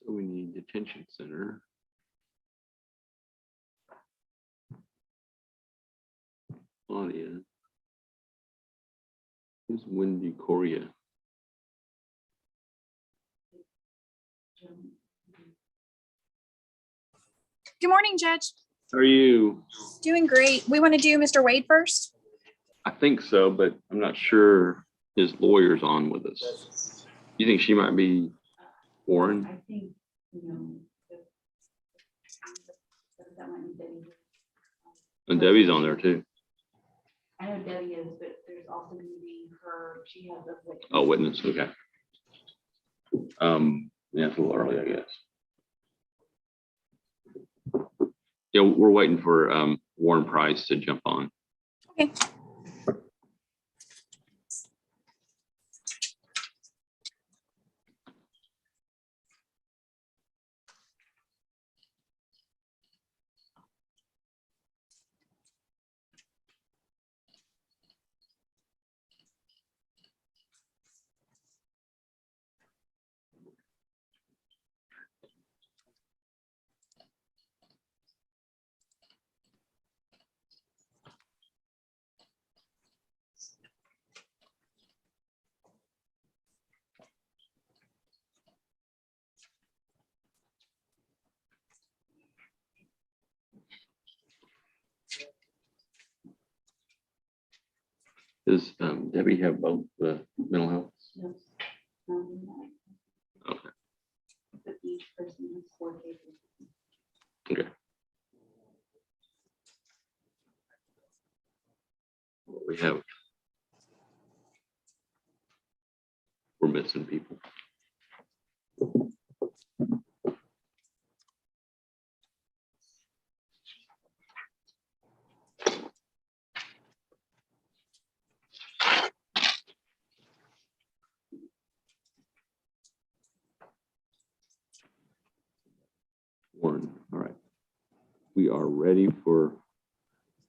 So we need detention center. Claudia. Who's Wendy Coria? Good morning, Judge. How are you? Doing great. We want to do Mr. Wade first. I think so, but I'm not sure his lawyer's on with us. You think she might be Warren? I think, you know, that might be Debbie. And Debbie's on there too. I know Debbie is, but there's also going to be her, she has a witness. Oh, witness, okay. Yeah, it's a little early, I guess. Yeah, we're waiting for Warren Price to jump on. Okay. Does Debbie have both the mental health? Yes. Okay. But each person has 4 cases. Okay. We have. We're missing people. Warren, all right. We are ready for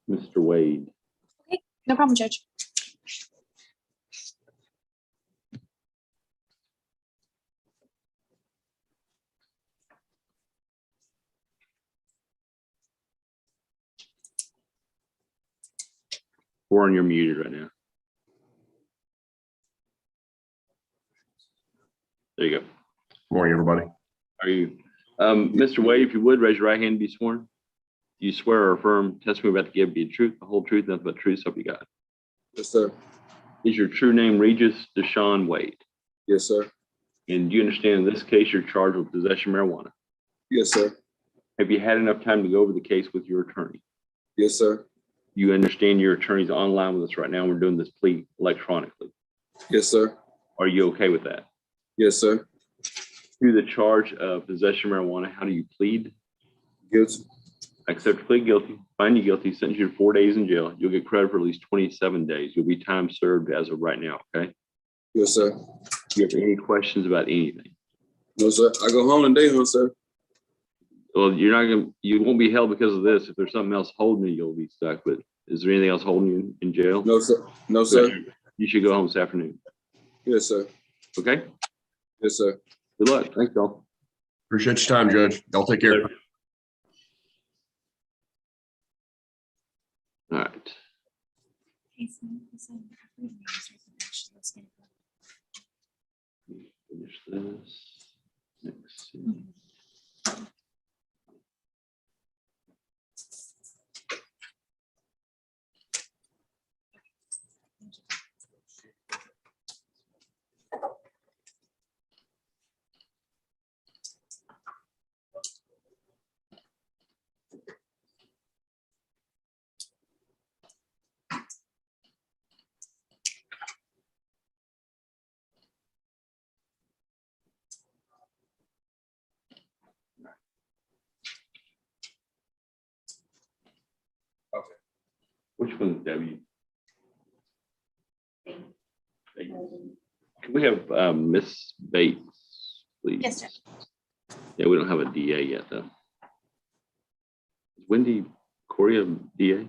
Mr. Wade. Okay, no problem, Judge. Warren, you're muted right now. There you go. Morning, everybody. Are you, Mr. Wade, if you would, raise your right hand and be sworn. Do you swear or affirm testimony about to give be the truth, the whole truth, nothing but truth, so help you God? Yes, sir. Is your true name Regis Deshaun Wade? Yes, sir. And do you understand in this case you're charged with possession of marijuana? Yes, sir. Have you had enough time to go over the case with your attorney? Yes, sir. You understand your attorney's online with us right now. We're doing this plea electronically. Yes, sir. Are you okay with that? Yes, sir. To the charge of possession of marijuana, how do you plead? Guilty. I accept to plead guilty, find you guilty, sentence you to 4 days in jail. You'll get credit for at least 27 days. You'll be time served as of right now, okay? Yes, sir. Do you have any questions about anything? No, sir. I go home and day hunt, sir. Well, you won't be held because of this. If there's something else holding you, you'll be stuck. But is there anything else holding you in jail? No, sir. No, sir. You should go home this afternoon. Yes, sir. Okay? Yes, sir. Good luck. Thanks, y'all. Appreciate your time, Judge. Y'all take care. All right. Finish this. Next. Which one's W? Can we have Miss Bates, please? Yes, sir. Yeah, we don't have a DA yet, though. Is Wendy Coria DA?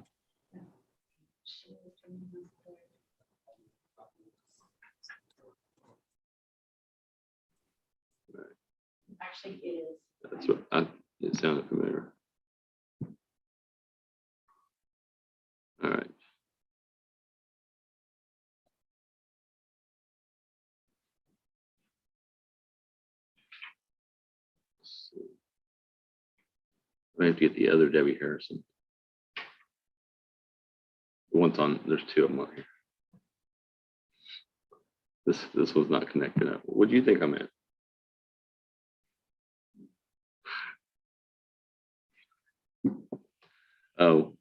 Actually, it is. That's what it sounded familiar. All right. Let's see. I have to get the other Debbie Harrison. The one's on, there's two of them on here. This was not connected up. What do you think I'm at? Oh,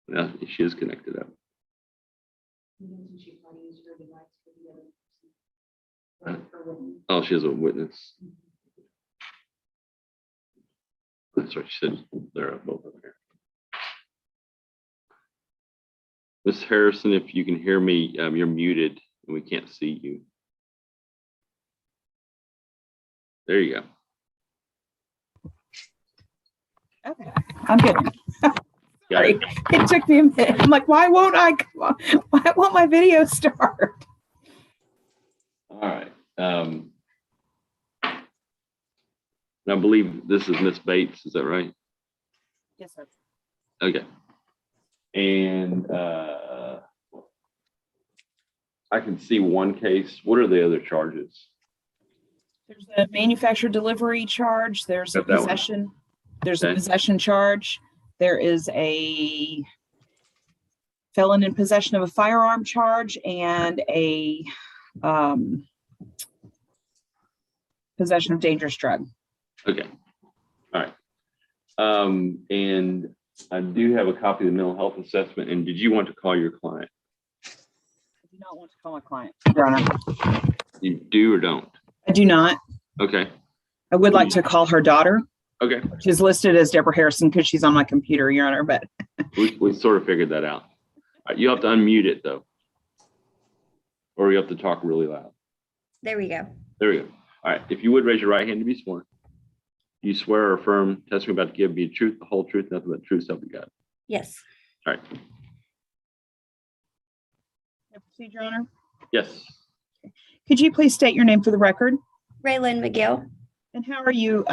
yeah, she is connected up. She mentioned she's not using her device for the other person. For when- Oh, she is a witness. That's right. She said they're both over here. Miss Harrison, if you can hear me, you're muted and we can't see you. There you go. Okay, I'm good. Got Sorry, it. it took me a minute. I'm like, why won't my video start? All right. I believe this is Miss Bates. Is that right? Yes, sir. Okay. And I can see one case. What are the other charges? There's a manufacturer delivery charge. There's a Got that one. possession. There's a Okay. possession charge. There is a felon in possession of a firearm charge and a possession of dangerous drug. Okay. All right. And I do have a copy of the mental health assessment. And did you want to call your client? I do not want to call my client, Your Honor. You do or don't? I do not. Okay. I would like to call her daughter. Okay. She's listed as Deborah Harrison because she's on my computer, Your Honor, but We sort of figured that out. All right, you have to unmute it though. Or you have to talk really loud. There we go. There we go. All right. If you would raise your right hand to be sworn. You swear or affirm testimony about to give be the truth, the whole truth, nothing but the truth, so help you God. Yes. All right. proceed, Your Honor. Yes. Could you please state your name for the record? Raylan McGill, And how are you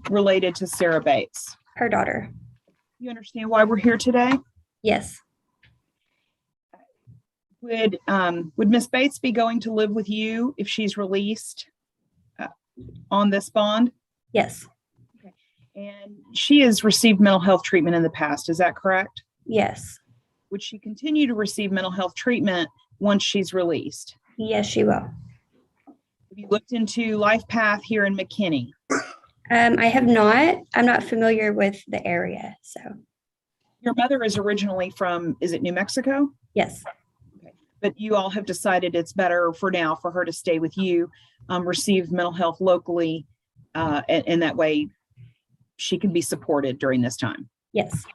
related to Sarah Bates? her daughter. You understand why we're here today? Yes. Would Miss Bates be going to live with you if she's released on this bond? Yes. And she has received mental health treatment in the past, is that correct? Yes. Would she continue to receive mental health treatment once she's released? Yes, she will. Have you looked into Life Path here in McKinney? I have not. I'm not familiar with the area, so Your mother is originally from, is it New Mexico? yes. But you all have decided it's better for now for her to stay with you, receive mental health locally, and that way she can be supported during this time. Yes.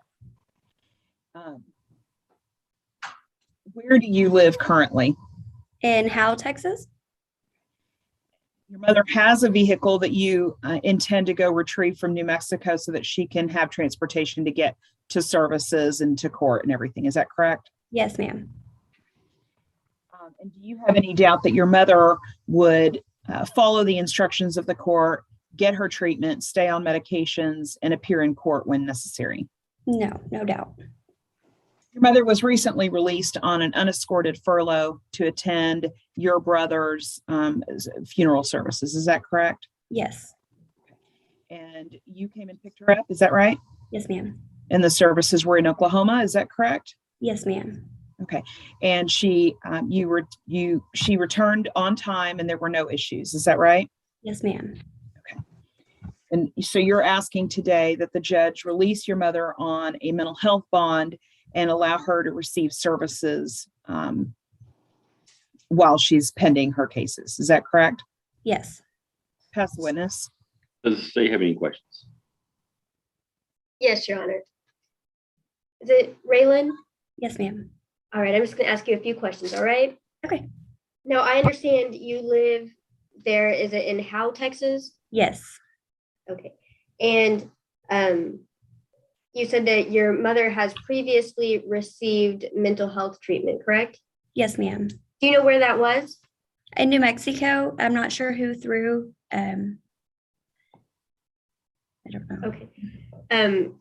Where do you live currently? In Howell, Texas? Your mother has a vehicle that you intend to go retrieve from New Mexico so that she can have transportation to get to services and to court and everything. Is that correct? Yes, ma'am. And do you have any doubt that your mother would follow the instructions of the court, get her treatment, stay on medications, and appear in court when necessary? No, no doubt. Your mother was recently released on an unescorted furlough to attend your brother's funeral services. Is that correct? Yes. And you came and picked her up. Is that right? Yes, ma'am. And the services were in Oklahoma. Is that correct? Yes, ma'am. Okay. And she returned on time and there were no issues. Is that right? Yes, ma'am. And so you're asking today that the judge release your mother on a mental health bond and allow her to receive services while she's pending her cases. Is that correct? Yes. Pass the witness. Does the state have any questions? Yes, Your Honor. Is it Raylan? Yes, ma'am. All right, I'm just going to ask you a few questions, all right? Okay. Now, I understand you live there. Is it in Howell, Texas? Yes. Okay. And you said that your mother has previously received mental health treatment, correct? Yes, ma'am. Do you know where that was? In New Mexico, I'm not sure who through. I don't know. Okay.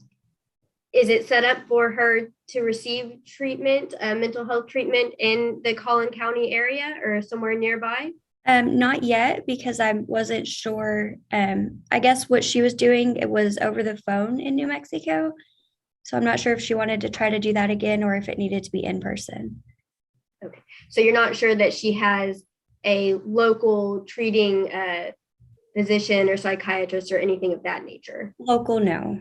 Is it set up for her to receive treatment, mental health treatment in the Collin County area or somewhere nearby? Not yet because I wasn't sure. I guess what she was doing, it was over the phone in New Mexico. So I'm not sure if she wanted to try to do that again or if it needed to be in person. So you're not sure that she has a local treating physician or psychiatrist or anything of that nature? Local, no.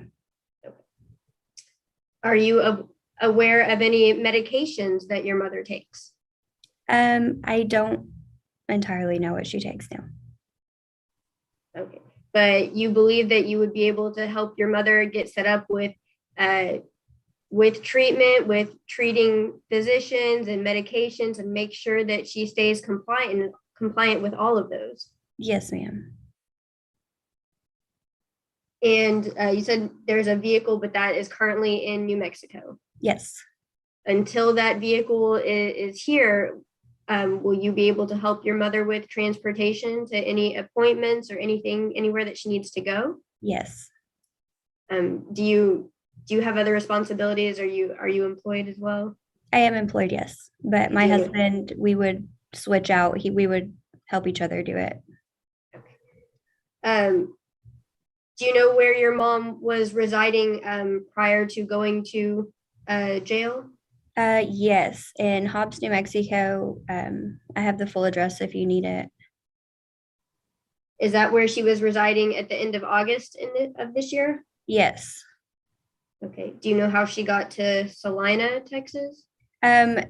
Are you aware of any medications that your mother takes? I don't entirely know what she takes now. Okay, but you believe that you would be able to help your mother get set up with treatment, with treating physicians and medications, and make sure that she stays compliant with all of those. Yes, ma'am. And you said there's a vehicle, but that is currently in New Mexico. Yes. Until that vehicle is here, will you be able to help your mother with transportation to any appointments or anything, anywhere that she needs to go? Yes. Do you have other responsibilities? Are you employed as well? I am employed, yes. But my Yeah. husband, we would switch out. We would help each other do it. Do you know where your mom was residing prior to going to jail? Yes, in Hobbs, New Mexico. I have the full address if you need it. Is that where she was residing at the end of August of this year? Yes. Okay. Do you know how she got to Salina, Texas?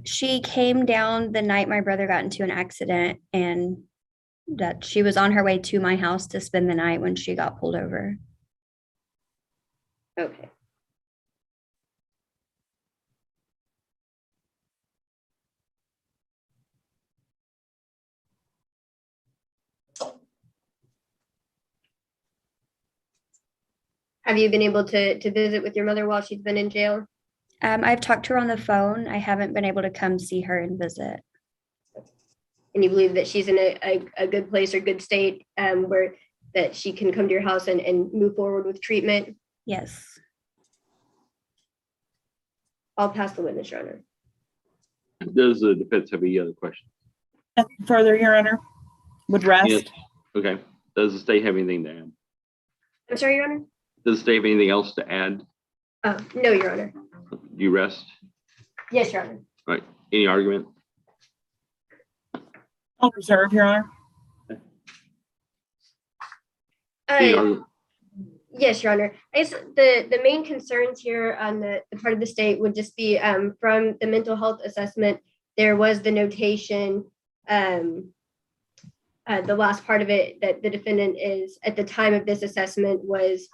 She came down the night my brother got into an accident, and that she was on her way to my house to spend the night when she got pulled over. Okay. Have you been able to visit with your mother while she's been in jail? I've talked to her on the phone. I haven't been able to come see her and visit. And you believe that she's in a good place or good state where that she can come to your house and move forward with treatment? Yes. I'll pass the witness, Your Honor. Does the defense have any other questions? Nothing further, Your Honor. Would rest. Yes. Okay. Does the state have anything to add? I'm sorry, Your Honor? Does the state have anything else to add? No, Your Honor. Do you rest? Yes, Your Honor. All right. Any argument? I'll reserve, Your Honor. Any argument? Yes, Your Honor. I guess the main concerns here on the part of the state would just be from the mental health assessment, there was the notation, the last part of it, that the defendant is, at the time of this assessment, was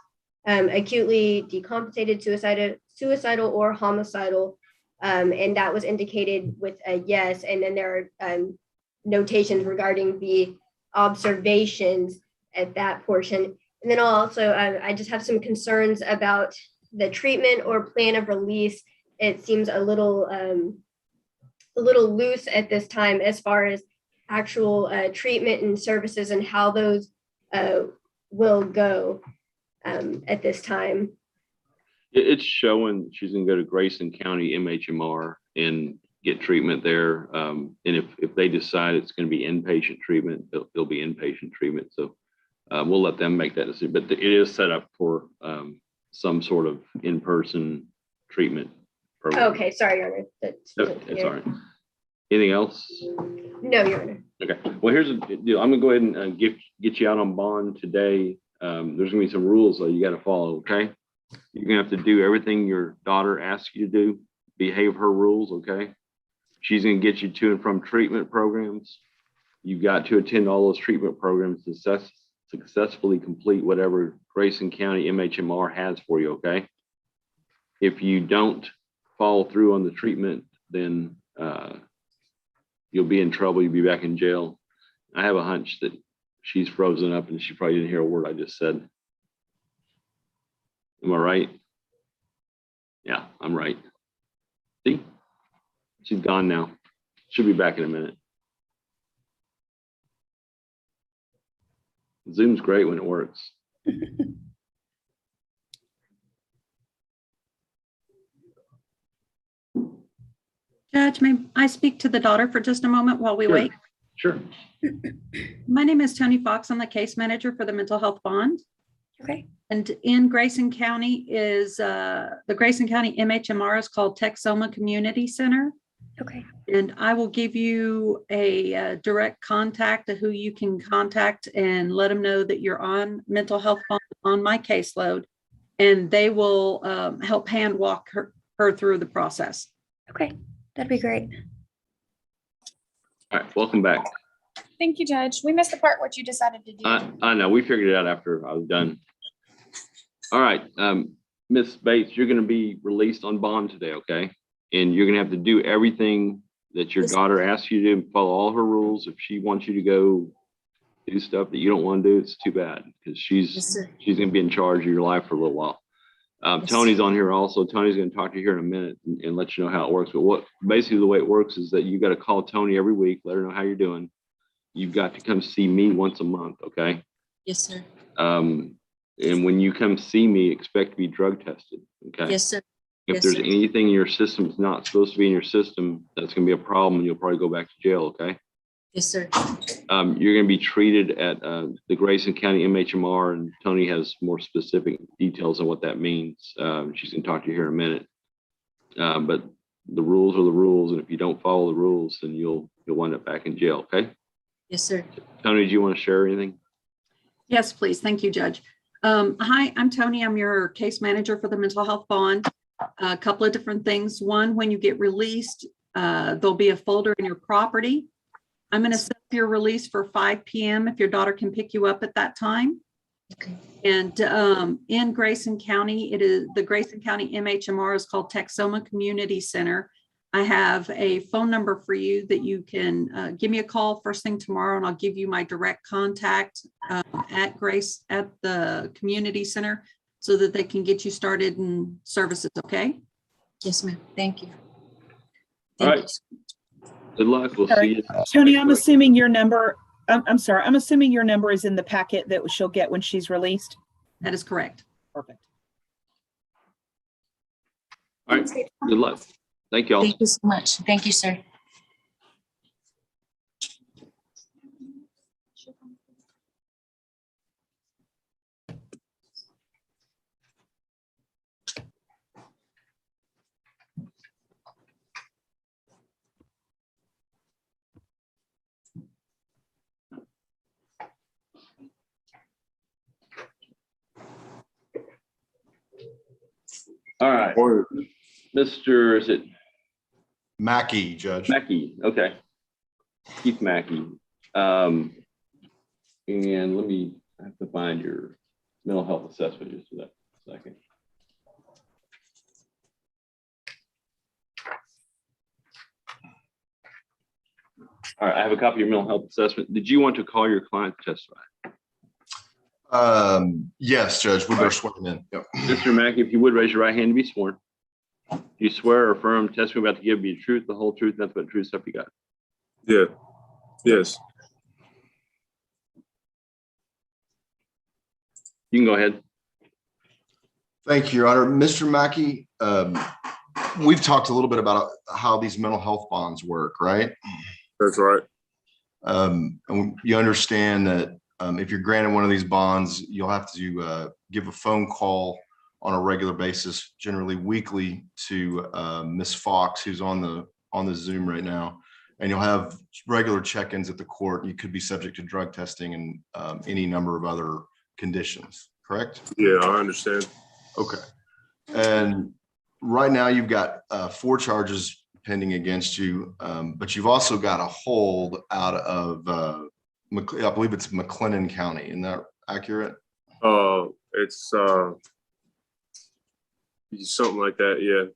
acutely decompensated, suicidal or homicidal. And that was indicated with a yes. And then there are notations regarding the observations at that portion. And then also, I just have some concerns about the treatment or plan of release. It seems a little loose at this time as far as actual treatment and services and how those will go at this time. It's showing she's going to go to Grayson County MHMR and get treatment there. And if they decide it's going to be inpatient treatment, it'll be inpatient treatment. So we'll let them make that decision. But it is set up for some sort of in-person treatment program. Okay, sorry, Your Honor. It's all right. Anything else? No, Your Honor. Okay. Well, here's the deal. I'm gonna go ahead and get you out on bond today. There's gonna be some rules that you got to follow. Okay. You're gonna have to do everything your daughter asks you to do. Behave her rules. Okay. She's gonna get you to and from treatment programs. You've got to attend all those treatment programs to successfully complete whatever Grayson County MHMR has for you. Okay. If you don't follow through on the treatment, then you'll be in trouble. You'll be back in jail. I have a hunch that she's frozen up and she probably didn't hear a word I just said. Am I right? Yeah, I'm right. See, she's gone now. She'll be back in a minute. Zoom's great when it works. Judge, may I speak to the daughter for just a moment while we Sure. wait? Sure. My name is Tony Fox. I'm the case manager for the mental health bond. Okay. And in Grayson County is the Grayson County MHMR is called Texoma Community Center. Okay. And I will give you a direct contact to who you can contact and let them know that you're on mental health bond on my caseload. And they will help hand walk her through the process. Okay. That'd be great. All right, welcome back. Thank you, Judge. We missed the part what you decided to do. I know, we figured it out after I was done. All right, Ms. Bates, you're gonna be released on bond today, okay? And you're gonna have to do everything that your Yes. daughter asks you to, follow all her rules. If she wants you to go do stuff that you don't want to do, it's too bad, because she's gonna be in charge of your life for a little while. Yes. Tony's on here also. Tony's gonna talk to you here in a minute and let you know how it works. But basically the way it works is that you gotta call Tony every week, let her know how you're doing. You've got to come see me once a month, okay? Yes, sir. And when you come see me, expect to be drug tested, okay? Yes, sir. If yes, there's sir. anything in your system that's not supposed to be in your system, that's gonna be a problem, and you'll probably go back to jail, okay? Yes, sir. You're gonna be treated at the Grayson County MHMR, and Tony has more specific details on what that means. She's gonna talk to you here in a minute. But the rules are the rules, and if you don't follow the rules, then you'll wind up back in jail, okay? Yes, sir. Tony, do you want to share anything? Yes, please. Thank you, Judge. Hi, I'm Tony. I'm your case manager for the mental health bond. A couple of different things. One, when you get released, there'll be a folder in your property. I'm going to set your release for 5 p.m. if your daughter can pick you up at that time. Okay. And in Grayson County, it is the Grayson County MHMR is called Texoma Community Center. I have a phone number for you that you can give me a call first thing tomorrow, and I'll give you my direct contact at the community center so that they can get you started in services. Okay. Yes, ma'am. Thank you. All Thank right. Good luck. We'll Sorry. see you. Tony, I'm assuming your number, I'm sorry, I'm assuming your number is in the packet that she'll get when she's released. That is correct. Perfect. All right. Good luck. Thank you all. Thank you so much. Thank you, sir. All right. Mr. Is it Mackey, Judge. Mackey? Okay. Keith Mackey. And let me I have to find your mental health assessment just for that second. All right, I have a copy of your mental health assessment. Did you want to call your client to testify? Yes, Judge, we better swear him in. Yep. Mr. Mackey, if you would raise your right hand to be sworn. Do you swear or affirm testimony about to give you the truth, the whole truth, nothing but the truth stuff you got? Yeah. Yes. You can go ahead. Thank you, Your Honor. Mr. Mackey, we've talked a little bit about how these mental health bonds work, right? That's right. And you understand that if you're granted one of these bonds, you'll have to give a phone call on a regular basis, generally weekly, to Ms. Fox, who's on the Zoom right now. And you'll have regular check-ins at the court. You could be subject to drug testing and any number of other conditions, correct? Yeah, I understand. Okay. And right now you've got 4 charges pending against you, but you've also got a hold out of, I believe it's McLennan County. Isn't that accurate? It's something like that. Yeah.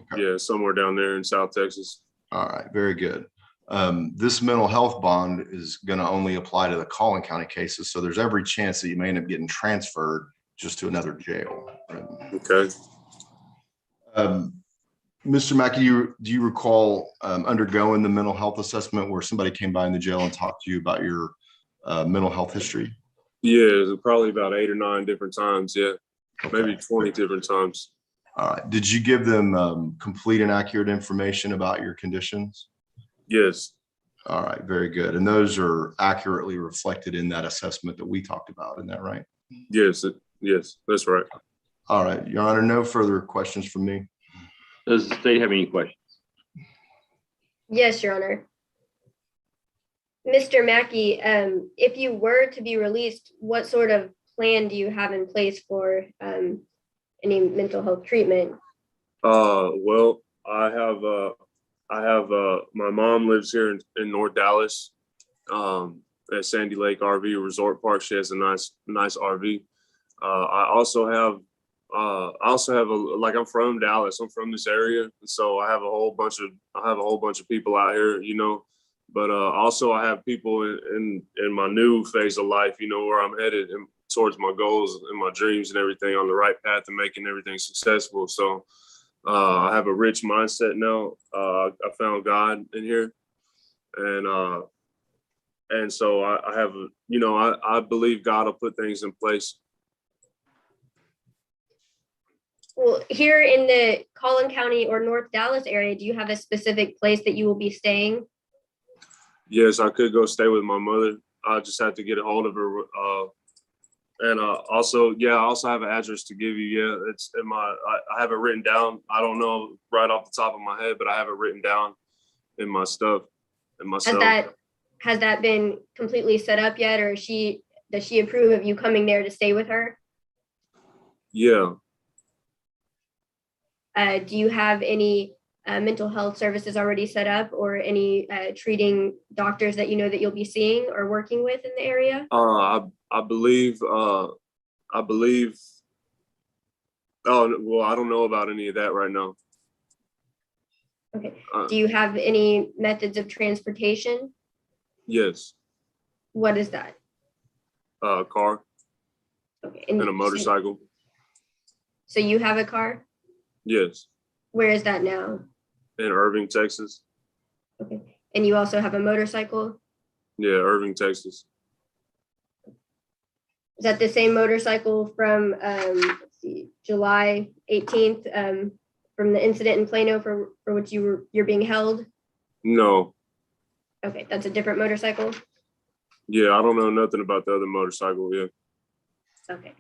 Okay. Yeah, somewhere down there in South Texas. All right, very good. This mental health bond is going to only apply to the Collin County cases, so there's every chance that you may end up getting transferred just to another jail. Okay. Mr. Mackey, do you recall undergoing the mental health assessment where somebody came by in the jail and talked to you about your mental health history? Yeah, it was probably about 8 or 9 different times. Yeah, Okay. maybe 20 different times. All right. Did you give them complete and accurate information about your conditions? Yes, All right, very good. And those are accurately reflected in that assessment that we talked about. Isn't that right? yes, that's right. All right, Your Honor, no further questions from me. Does the state have any questions? Yes, Your Honor. Mr. Mackey, if you were to be released, what sort of plan do you have in place for any mental health treatment? Well, I have my mom lives here in North Dallas, at Sandy Lake RV Resort Park. She has a nice RV. I also have I'm from Dallas. I'm from this area, so I have a whole bunch of people out here, you know. But also I have people in my new phase of life, you know, where I'm headed and towards my goals and my dreams and everything, on the right path to making everything successful. So I have a rich mindset now. I found God in here, and so I have, you know, I believe God will put things in place. Well, here in the Collin County or North Dallas area, do you have a specific place that you will be staying? Yes, I could go stay with my mother. I just have to get a hold of her. And also, I also have an address to give you. Yeah, it's in I have it written down. I don't know right off the top of my head, but I have it written down in my stuff, in my cell. Has that been completely set up yet, or does she approve of you coming there to stay with her? Yeah. Do you have any mental health services already set up, or any treating doctors that you know that you'll be seeing or working with in the area? I believe. Oh well, I don't know about any of that right now. Okay. Do you have any methods of transportation? Yes. What is that? Car. Okay. And a motorcycle. So you have a car? Yes. Where is that now? In Irving, Texas. Okay. And you also have a motorcycle? Yeah, Irving, Texas. Is that the same motorcycle from let's see, July 18th, from the incident in Plano for which you're being held? No. Okay, that's a different motorcycle? Yeah, I don't know nothing about the other motorcycle. Yeah. Okay.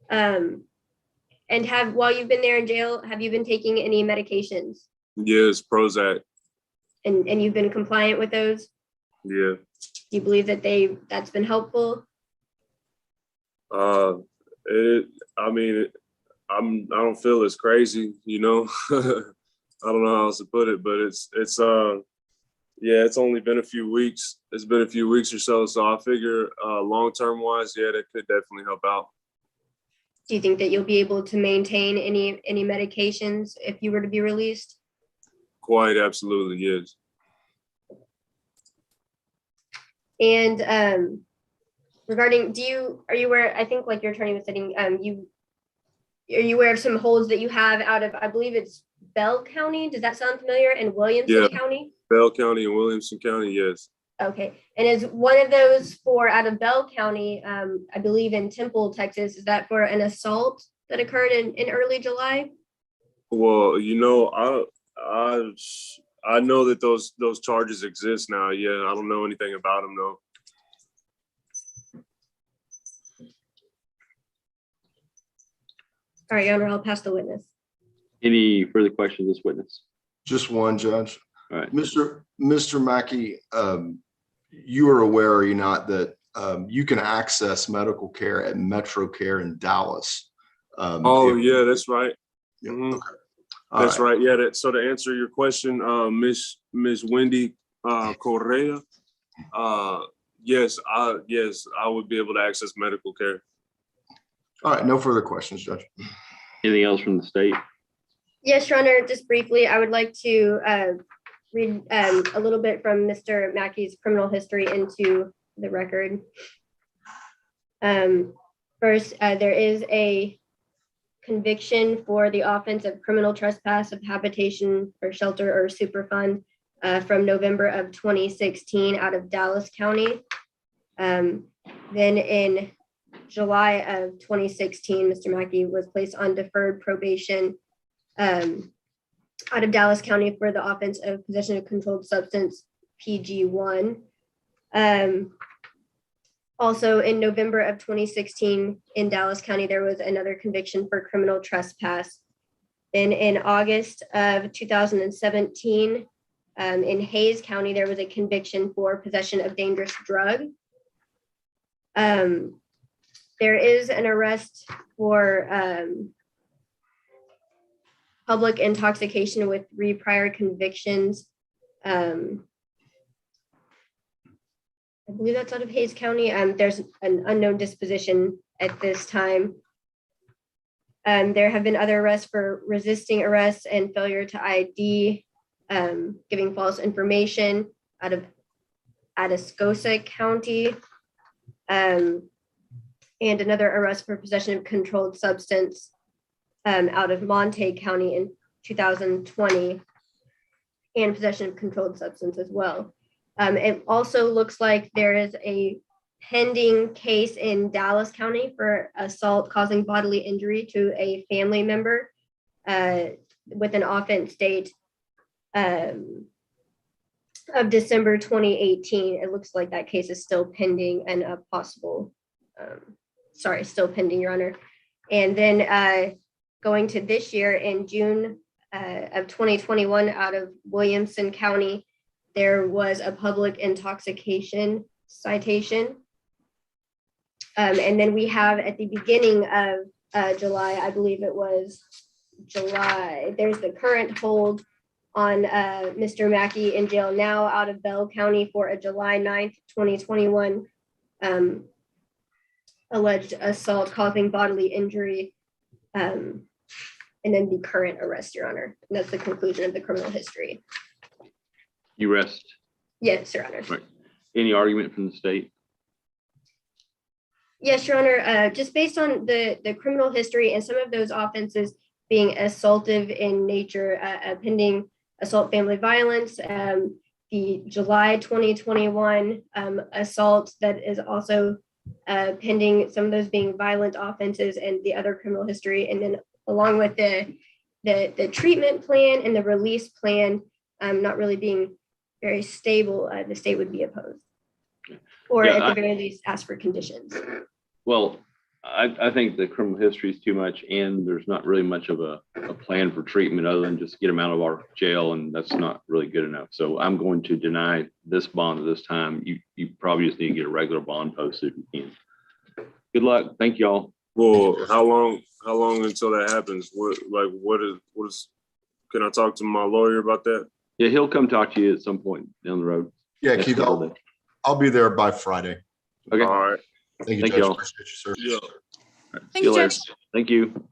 And while you've been there in jail, have you been taking any medications? Yes, Prozac. And you've been compliant with those? Yeah. Do you believe that that's been helpful? I don't feel as crazy, you know. I don't know how else to put it, but it's only been a few weeks. It's been a few weeks or so. So I figure long-term wise, yeah, that could definitely help out. Do you think that you'll be able to maintain any medications if you were to be released? Quite absolutely, yes. And regarding, are you aware, I think like your attorney was saying, are you aware of some holds that you have out of, I believe it's Bell County? Does that sound familiar? And Williamson County? Bell County and Williamson County, yes. Okay. And is one of those out of Bell County, I believe in Temple, Texas, is that for an assault that occurred in early July? Well, you know, I know that those charges exist now. Yeah, I don't know anything about them though. All right, Your Honor, I'll pass the witness. Any further questions of this witness? Just one, Judge. All right. Mr. Mackey, you are aware, are you not, that you can access medical care at Metro Care in Dallas? Yeah, that's right. Yeah, Mhm. okay. That's right. Yeah. So to answer your question, Miss Wendy Correa, yes, I would be able to access medical care. All right, no further questions, Judge. Anything else from the state? Yes, Your Honor, just briefly, I would like to read a little bit from Mr. Mackey's criminal history into the record. First, there is a conviction for the offense of criminal trespass of habitation or shelter or superfund from November of 2016 out of Dallas County. Then in July of 2016, Mr. Mackey was placed on deferred probation out of Dallas County for the offense of possession of controlled substance, PG1. Also, in November of 2016, in Dallas County, there was another conviction for criminal trespass. Then in August of 2017, in Hayes County, there was a conviction for possession of dangerous drug. There is an arrest for public intoxication with 3 prior convictions. I believe that's out of Hayes County. There's an unknown disposition at this time. There have been other arrests for resisting arrest and failure to ID, giving false information out of Atascosa County, and another arrest for possession of controlled substance out of Montague County in 2020, and possession of controlled substance as well. It also looks like there is a pending case in Dallas County for assault causing bodily injury to a family member with an offense date of December 2018. It looks like that case is still pending and a possible, still pending, Your Honor. And then going to this year in June of 2021 out of Williamson County, there was a public intoxication citation. And then we have at the beginning of July, I believe it was July, there's the current hold on Mr. Mackey in jail now out of Bell County for a July 9th, 2021 alleged assault causing bodily injury. And then the current arrest, Your Honor. And that's the conclusion of the criminal history. You rest. Yes, Your Honor. Right. Any argument from the state? Yes, Your Honor. Just based on the criminal history and some of those offenses being assaultive in nature, pending assault family violence, the July 2021 assault that is also pending, some of those being violent offenses and the other criminal history, and then along with the treatment plan and the release plan not really being very stable, the state would be opposed. Or Yeah, at the very least, ask for conditions. Well, I think the criminal history is too much, and there's not really much of a plan for treatment other than just get them out of our jail, and that's not really good enough. So I'm going to deny this bond at this time. You probably just need to get a regular bond posted if you can. Good luck. Thank y'all. Well, how long until that happens? What is, can I talk to my lawyer about that? Yeah, he'll come talk to you at some point down the road. Yeah, Next Keith, couple days. I'll be there by Friday. Okay. All right. Thank you, Thank Judge. y'all. Appreciate you, sir. Yeah. All right. Thank See you you, later. Judge. Thank you.